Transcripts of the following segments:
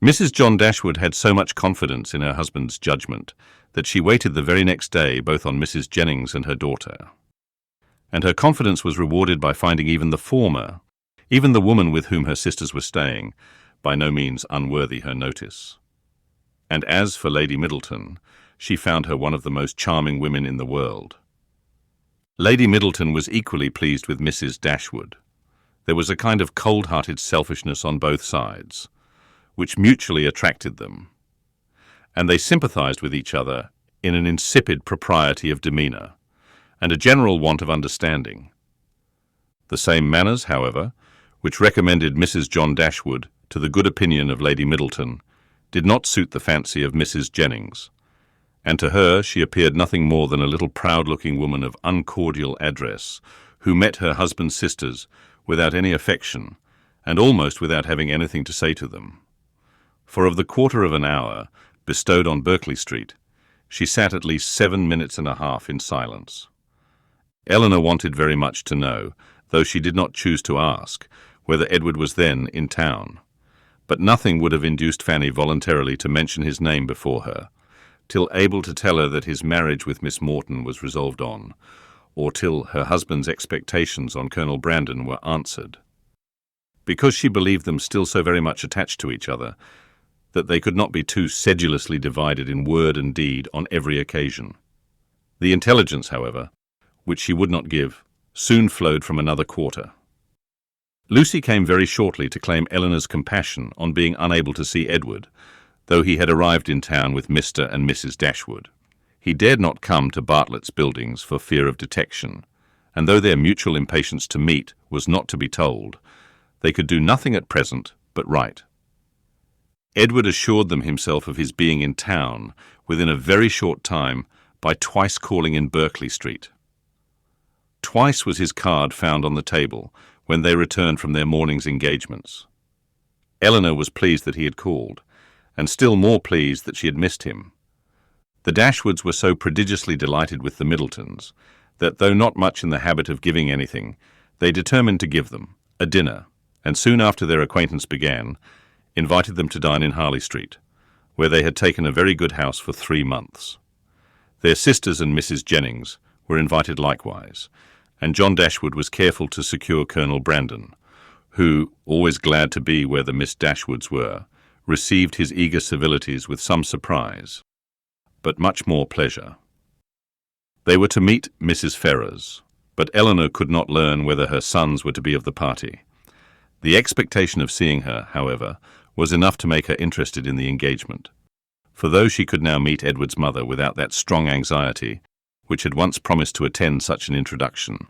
Mrs. John Dashwood had so much confidence in her husband's judgment that she waited the very next day both on Mrs. Jennings and her daughter. And her confidence was rewarded by finding even the former, even the woman with whom her sisters were staying, by no means unworthy her notice. And as for Lady Middleton, she found her one of the most charming women in the world. Lady Middleton was equally pleased with Mrs. Dashwood. There was a kind of cold-hearted selfishness on both sides, which mutually attracted them, and they sympathized with each other in an insipid propriety of demeanor and a general want of understanding. The same manners, however, which recommended Mrs. John Dashwood to the good opinion of Lady Middleton, did not suit the fancy of Mrs. Jennings, and to her she appeared nothing more than a little proud-looking woman of uncordial address, who met her husband's sisters without any affection, and almost without having anything to say to them. For of the quarter of an hour bestowed on Berkeley Street, she sat at least 7 minutes and a half in silence. Elinor wanted very much to know, though she did not choose to ask, whether Edward was then in town. But nothing would have induced Fanny voluntarily to mention his name before her, till able to tell her that his marriage with Miss Morton was resolved on, or till her husband's expectations on Colonel Brandon were answered. Because she believed them still so very much attached to each other, that they could not be too sedulously divided in word and deed on every occasion. The intelligence, however, which she would not give, soon flowed from another quarter. Lucy came very shortly to claim Elinor's compassion on being unable to see Edward, though he had arrived in town with Mr. and Mrs. Dashwood. He dared not come to Bartlett's Buildings for fear of detection, and though their mutual impatience to meet was not to be told, they could do nothing at present but write. Edward assured them himself of his being in town within a very short time by twice calling in Berkeley Street. Twice was his card found on the table when they returned from their morning's engagements. Elinor was pleased that he had called, and still more pleased that she had missed him. The Dashwoods were so prodigiously delighted with the Middletons that, though not much in the habit of giving anything, they determined to give them a dinner, and soon after their acquaintance began, invited them to dine in Harley Street, where they had taken a very good house for 3 months. Their sisters and Mrs. Jennings were invited likewise, and John Dashwood was careful to secure Colonel Brandon, who, always glad to be where the Miss Dashwoods were, received his eager civilities with some surprise, but much more pleasure. They were to meet Mrs. Ferrars, but Elinor could not learn whether her sons were to be of the party. The expectation of seeing her, however, was enough to make her interested in the engagement, for though she could now meet Edward's mother without that strong anxiety which had once promised to attend such an introduction,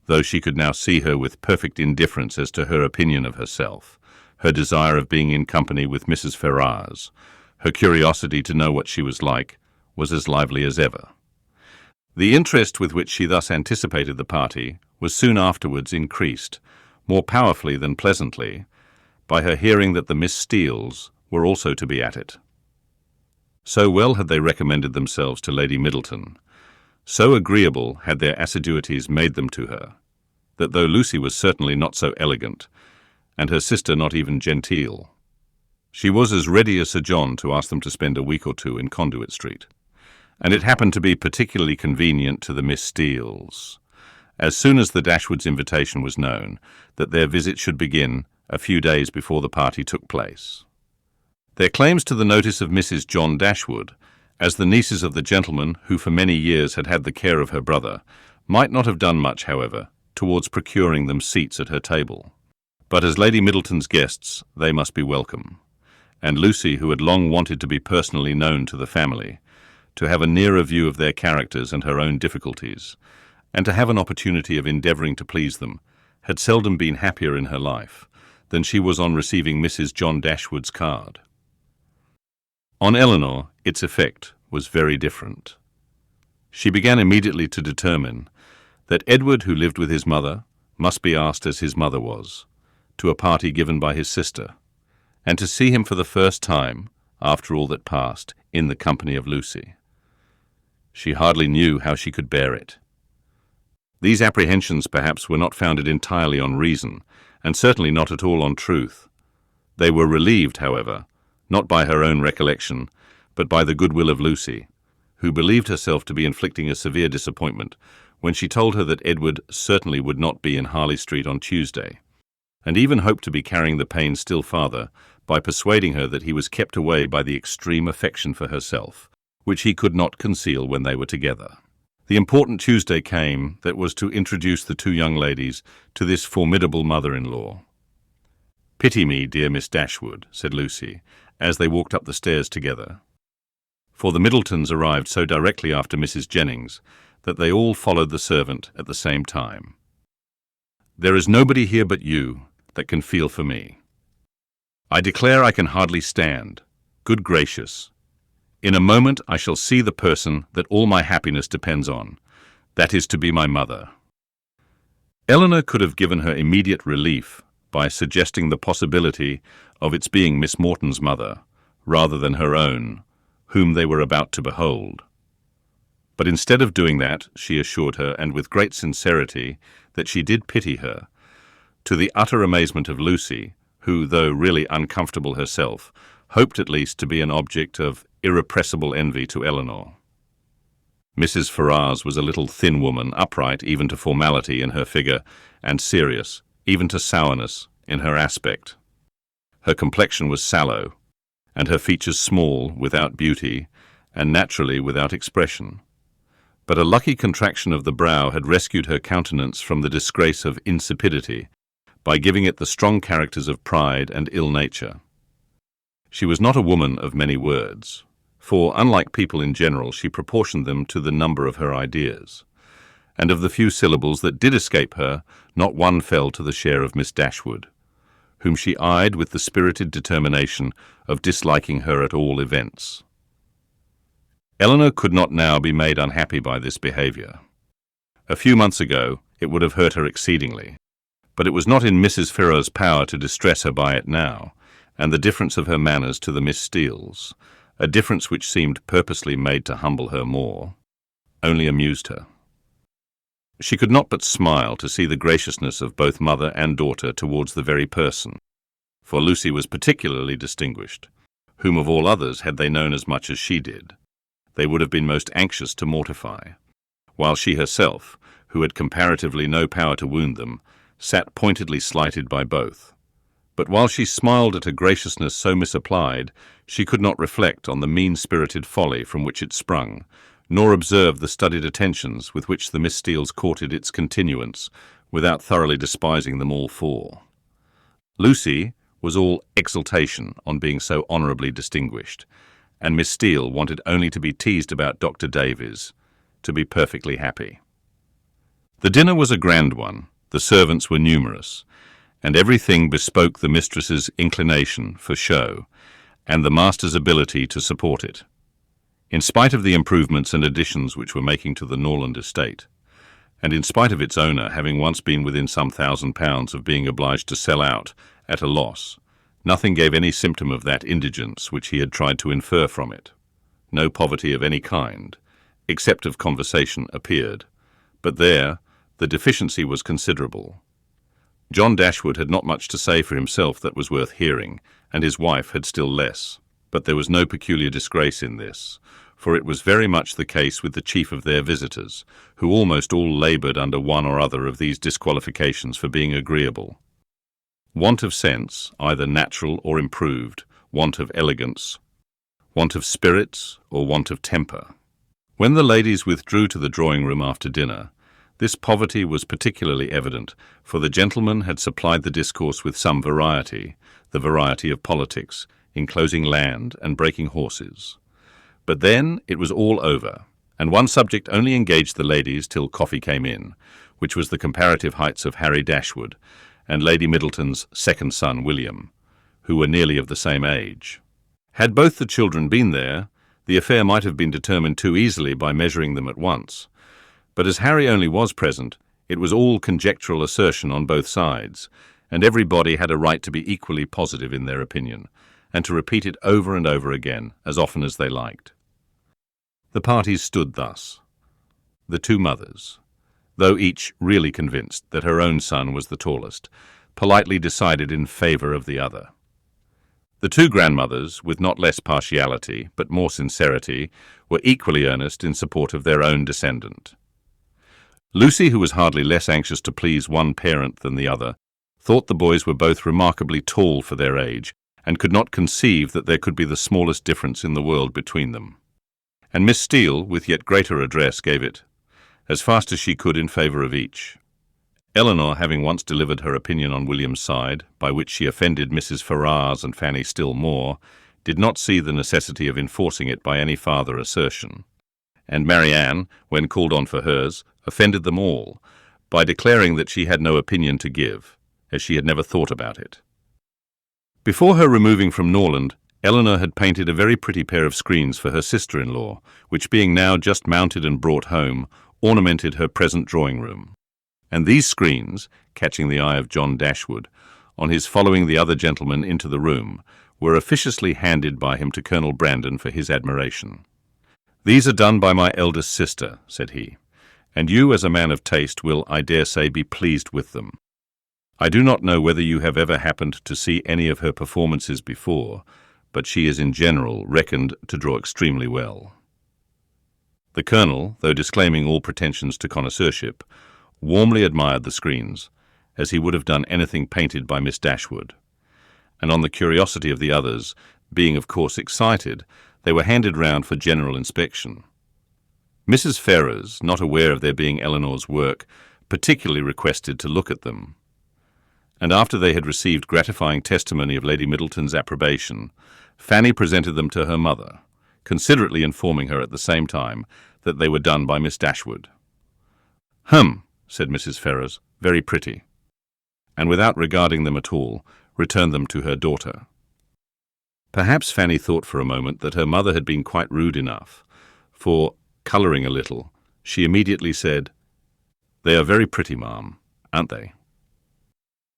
though she could now see her with perfect indifference as to her opinion of herself, her desire of being in company with Mrs. Ferrars, her curiosity to know what she was like, was as lively as ever. The interest with which she thus anticipated the party was soon afterwards increased, more powerfully than pleasantly, by her hearing that the Miss Steeles were also to be at it. So well had they recommended themselves to Lady Middleton, so agreeable had their assiduities made them to her, that though Lucy was certainly not so elegant, and her sister not even genteel, she was as ready as Sir John to ask them to spend a week or 2 in Conduit Street, and it happened to be particularly convenient to the Miss Steeles, as soon as the Dashwoods' invitation was known, that their visit should begin a few days before the party took place. Their claims to the notice of Mrs. John Dashwood, as the nieces of the gentleman who for many years had had the care of her brother, might not have done much, however, towards procuring them seats at her table. But as Lady Middleton's guests, they must be welcome, and Lucy, who had long wanted to be personally known to the family, to have a nearer view of their characters and her own difficulties, and to have an opportunity of endeavouring to please them, had seldom been happier in her life than she was on receiving Mrs. John Dashwood's card. On Elinor, its effect was very different. She began immediately to determine that Edward, who lived with his mother, must be asked as his mother was, to a party given by his sister, and to see him for the first time, after all that passed, in the company of Lucy. She hardly knew how she could bear it. These apprehensions perhaps were not founded entirely on reason, and certainly not at all on truth. They were relieved, however, not by her own recollection, but by the goodwill of Lucy, who believed herself to be inflicting a severe disappointment when she told her that Edward certainly would not be in Harley Street on Tuesday, and even hoped to be carrying the pain still farther by persuading her that he was kept away by the extreme affection for herself, which he could not conceal when they were together. The important Tuesday came that was to introduce the two young ladies to this formidable mother-in-law. "Pity me, dear Miss Dashwood," said Lucy, as they walked up the stairs together. For the Middletons arrived so directly after Mrs. Jennings that they all followed the servant at the same time. "There is nobody here but you that can feel for me. I declare I can hardly stand. Good gracious! In a moment I shall see the person that all my happiness depends on. That is to be my mother." Elinor could have given her immediate relief by suggesting the possibility of its being Miss Morton's mother, rather than her own, whom they were about to behold. But instead of doing that, she assured her, and with great sincerity, that she did pity her, to the utter amazement of Lucy, who, though really uncomfortable herself, hoped at least to be an object of irrepressible envy to Elinor. Mrs. Ferrars was a little thin woman, upright even to formality in her figure, and serious, even to sourness, in her aspect. Her complexion was sallow, and her features small, without beauty, and naturally without expression. But a lucky contraction of the brow had rescued her countenance from the disgrace of insipidity by giving it the strong characters of pride and ill nature. She was not a woman of many words, for, unlike people in general, she proportioned them to the number of her ideas, and of the few syllables that did escape her, not one fell to the share of Miss Dashwood, whom she eyed with the spirited determination of disliking her at all events. Elinor could not now be made unhappy by this behaviour. A few months ago it would have hurt her exceedingly, but it was not in Mrs. Ferrars's power to distress her by it now, and the difference of her manners to the Miss Steeles, a difference which seemed purposely made to humble her more, only amused her. She could not but smile to see the graciousness of both mother and daughter towards the very person, for Lucy was particularly distinguished, whom of all others, had they known as much as she did, they would have been most anxious to mortify, while she herself, who had comparatively no power to wound them, sat pointedly slighted by both. But while she smiled at a graciousness so misapplied, she could not reflect on the mean-spirited folly from which it sprung, nor observe the studied attentions with which the Miss Steeles courted its continuance, without thoroughly despising them all four. Lucy was all exultation on being so honourably distinguished, and Miss Steele wanted only to be teased about Dr. Davies, to be perfectly happy. The dinner was a grand one, the servants were numerous, and everything bespoke the mistress's inclination for show, and the master's ability to support it. In spite of the improvements and additions which were making to the Norland estate, and in spite of its owner having once been within some £1,000 of being obliged to sell out at a loss, nothing gave any symptom of that indigence which he had tried to infer from it. No poverty of any kind, except of conversation, appeared, but there the deficiency was considerable. John Dashwood had not much to say for himself that was worth hearing, and his wife had still less, but there was no peculiar disgrace in this, for it was very much the case with the chief of their visitors, who almost all laboured under one or other of these disqualifications for being agreeable. Want of sense, either natural or improved, want of elegance, want of spirits, or want of temper. When the ladies withdrew to the drawing-room after dinner, this poverty was particularly evident, for the gentlemen had supplied the discourse with some variety, the variety of politics, enclosing land and breaking horses. But then it was all over, and one subject only engaged the ladies till coffee came in, which was the comparative heights of Harry Dashwood and Lady Middleton's second son, William, who were nearly of the same age. Had both the children been there, the affair might have been determined too easily by measuring them at once. But as Harry only was present, it was all conjectural assertion on both sides, and everybody had a right to be equally positive in their opinion, and to repeat it over and over again, as often as they liked. The parties stood thus. The two mothers, though each really convinced that her own son was the tallest, politely decided in favour of the other. The two grandmothers, with not less partiality, but more sincerity, were equally earnest in support of their own descendant. Lucy, who was hardly less anxious to please one parent than the other, thought the boys were both remarkably tall for their age, and could not conceive that there could be the smallest difference in the world between them. And Miss Steele, with yet greater address, gave it, as fast as she could, in favour of each. Elinor, having once delivered her opinion on William's side, by which she offended Mrs. Ferrars and Fanny still more, did not see the necessity of enforcing it by any farther assertion. And Marianne, when called on for hers, offended them all, by declaring that she had no opinion to give, as she had never thought about it. Before her removing from Norland, Elinor had painted a very pretty pair of screens for her sister-in-law, which being now just mounted and brought home, ornamented her present drawing-room. And these screens, catching the eye of John Dashwood, on his following the other gentlemen into the room, were officiously handed by him to Colonel Brandon for his admiration. "These are done by my eldest sister," said he, "and you, as a man of taste, will, I dare say, be pleased with them. I do not know whether you have ever happened to see any of her performances before, but she is in general reckoned to draw extremely well." The Colonel, though disclaiming all pretensions to connoisseurship, warmly admired the screens, as he would have done anything painted by Miss Dashwood, and on the curiosity of the others, being of course excited, they were handed round for general inspection. Mrs. Ferrars, not aware of their being Elinor's work, particularly requested to look at them, and after they had received gratifying testimony of Lady Middleton's approbation, Fanny presented them to her mother, considerately informing her at the same time that they were done by Miss Dashwood. "Hum," said Mrs. Ferrars, "very pretty," and without regarding them at all, returned them to her daughter. Perhaps Fanny thought for a moment that her mother had been quite rude enough, for, colouring a little, she immediately said, "They are very pretty, ma'am, aren't they?"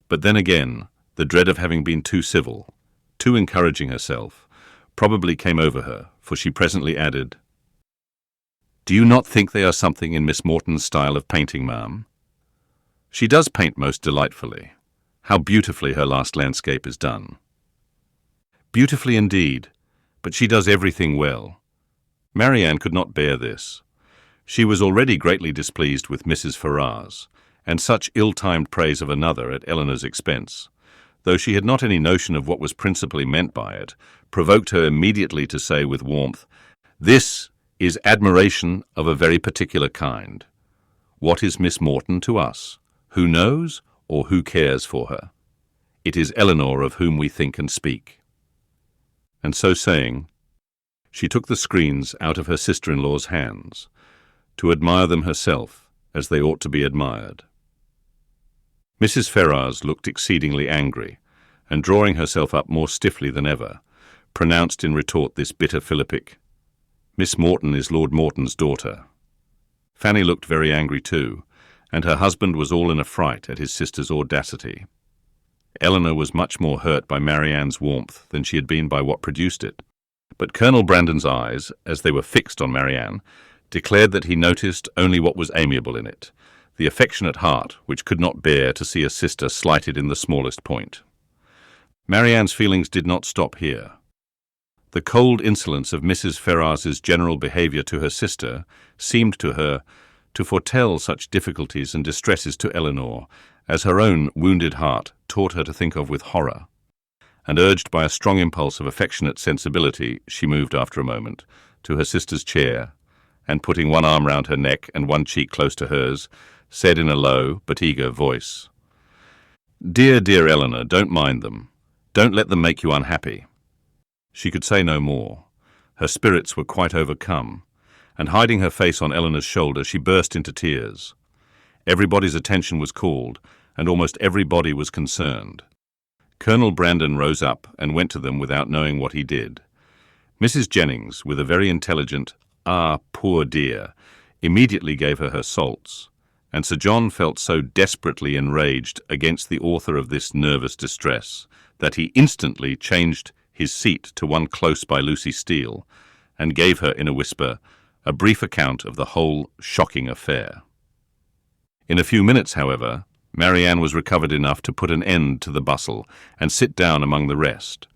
But then again, the dread of having been too civil, too encouraging herself, probably came over her, for she presently added, "Do you not think they are something in Miss Morton's style of painting, ma'am? She does paint most delightfully. How beautifully her last landscape is done." "Beautifully indeed, but she does everything well." Marianne could not bear this. She was already greatly displeased with Mrs. Ferrars, and such ill-timed praise of another at Elinor's expense, though she had not any notion of what was principally meant by it, provoked her immediately to say with warmth, "This is admiration of a very particular kind. What is Miss Morton to us? Who knows, or who cares for her? It is Elinor of whom we think and speak." And so saying, she took the screens out of her sister-in-law's hands, to admire them herself as they ought to be admired. Mrs. Ferrars looked exceedingly angry, and drawing herself up more stiffly than ever, pronounced in retort this bitter philippic, "Miss Morton is Lord Morton's daughter." Fanny looked very angry too, and her husband was all in a fright at his sister's audacity. Elinor was much more hurt by Marianne's warmth than she had been by what produced it, but Colonel Brandon's eyes, as they were fixed on Marianne, declared that he noticed only what was amiable in it, the affectionate heart which could not bear to see a sister slighted in the smallest point. Marianne's feelings did not stop here. The cold insolence of Mrs. Ferrars's general behaviour to her sister seemed to her to foretell such difficulties and distresses to Elinor as her own wounded heart taught her to think of with horror, and urged by a strong impulse of affectionate sensibility, she moved after a moment to her sister's chair, and putting one arm round her neck and one cheek close to hers, said in a low but eager voice, "Dear, dear Elinor, don't mind them. Don't let them make you unhappy." She could say no more. Her spirits were quite overcome, and hiding her face on Elinor's shoulder, she burst into tears. Everybody's attention was called, and almost everybody was concerned. Colonel Brandon rose up and went to them without knowing what he did. Mrs. Jennings, with a very intelligent, "Ah, poor dear," immediately gave her salts, and Sir John felt so desperately enraged against the author of this nervous distress that he instantly changed his seat to one close by Lucy Steele, and gave her, in a whisper, a brief account of the whole shocking affair. In a few minutes, however, Marianne was recovered enough to put an end to the bustle and sit down among the rest.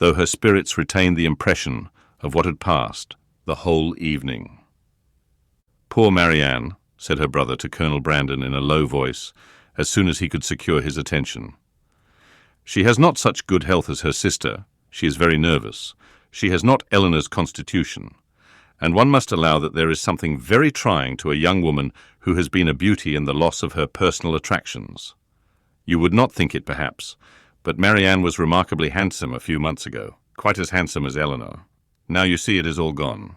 though her spirits retained the impression of what had passed the whole evening. "Poor Marianne," said her brother to Colonel Brandon in a low voice, as soon as he could secure his attention. "She has not such good health as her sister. She is very nervous. She has not Elinor's constitution. And one must allow that there is something very trying to a young woman who has been a beauty in the loss of her personal attractions. You would not think it, perhaps, but Marianne was remarkably handsome a few months ago, quite as handsome as Elinor. Now you see it is all gone."